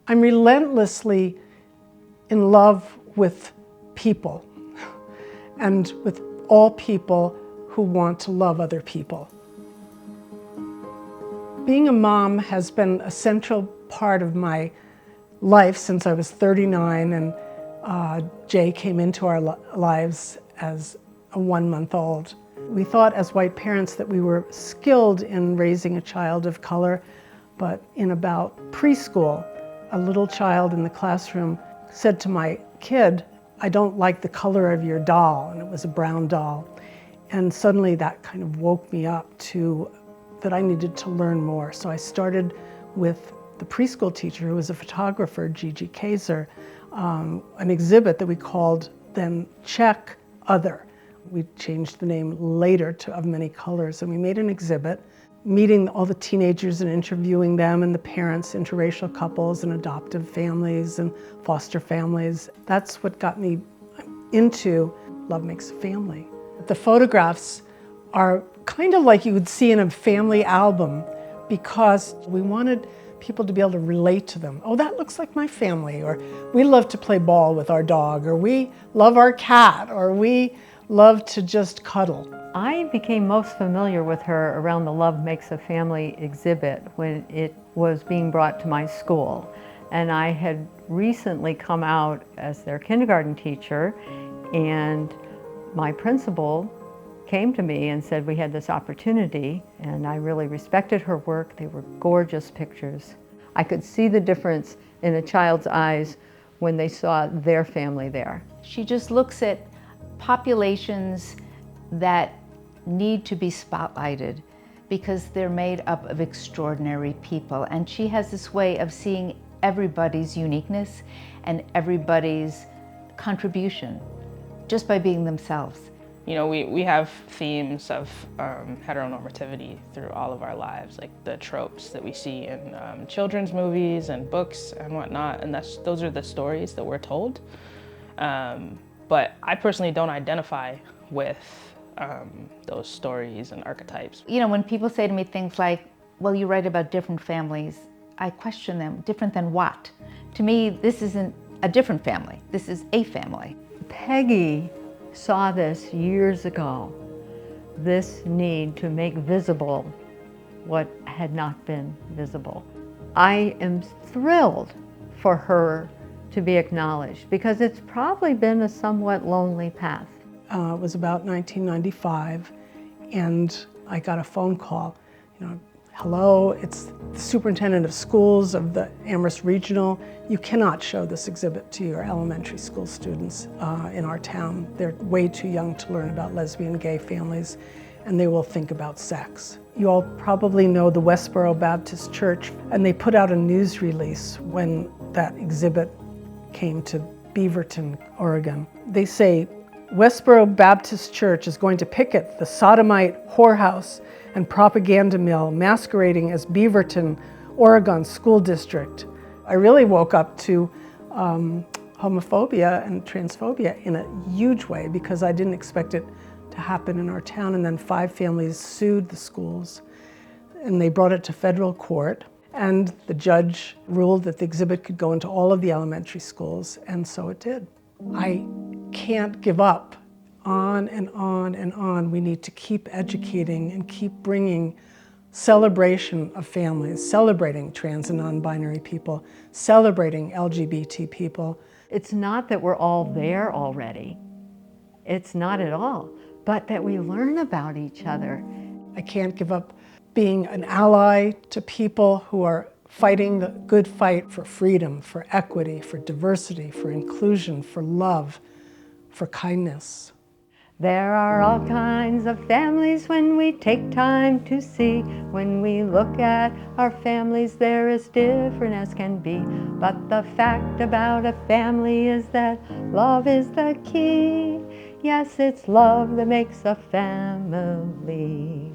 I'm relentlessly in love with people and with all people who want to love other people. Being a mom has been a central part of my life since I was 39 and Jay came into our lives as a 1-month-old. We thought as white parents that we were skilled in raising a child of color, but in about preschool, a little child in the classroom said to my kid, "I don't like the color of your doll," and it was a brown doll. And suddenly that kind of woke me up to that I needed to learn more. So I started with the preschool teacher who was a photographer, Gigi Kaiser, an exhibit that we called then Check Other. We changed the name later to Of Many Colors, and we made an exhibit meeting all the teenagers and interviewing them and the parents, interracial couples and adoptive families and foster families. That's what got me into Love Makes a Family. The photographs are kind of like you would see in a family album because we wanted people to be able to relate to them. Oh, that looks like my family, or we love to play ball with our dog, or we love our cat, or we love to just cuddle. I became most familiar with her around the Love Makes a Family exhibit when it was being brought to my school. And I had recently come out as their kindergarten teacher, and my principal came to me and said we had this opportunity, and I really respected her work. They were gorgeous pictures. I could see the difference in a child's eyes when they saw their family there. She just looks at populations that need to be spotlighted because they're made up of extraordinary people, and she has this way of seeing everybody's uniqueness and everybody's contribution just by being themselves. You know, we have themes of heteronormativity through all of our lives, like the tropes that we see in children's movies and books and whatnot, and those are the stories that we're told. But I personally don't identify with those stories and archetypes. You know, when people say to me things like, well, you write about different families, I question them. Different than what? To me, this isn't a different family. This is a family. Peggy saw this years ago, this need to make visible what had not been visible. I am thrilled for her to be acknowledged because it's probably been a somewhat lonely path. It was about 1995, and I got a phone call. You know, hello, it's the superintendent of schools of the Amherst Regional. You cannot show this exhibit to your elementary school students in our town. They're way too young to learn about lesbian and gay families, and they will think about sex. You all probably know the Westboro Baptist Church, and they put out a news release when that exhibit came to Beaverton, Oregon. They say, Westboro Baptist Church is going to picket the sodomite whorehouse and propaganda mill masquerading as Beaverton, Oregon School District. I really woke up to homophobia and transphobia in a huge way because I didn't expect it to happen in our town. And then 5 families sued the schools, and they brought it to federal court. And the judge ruled that the exhibit could go into all of the elementary schools, and so it did. I can't give up. On and on and on. We need to keep educating and keep bringing celebration of families, celebrating trans and non-binary people, celebrating LGBT people. It's not that we're all there already. It's not at all, but that we learn about each other. I can't give up being an ally to people who are fighting the good fight for freedom, for equity, for diversity, for inclusion, for love, for kindness. There are all kinds of families when we take time to see. When we look at our families, they're as different as can be. But the fact about a family is that love is the key. Yes, it's love that makes a family.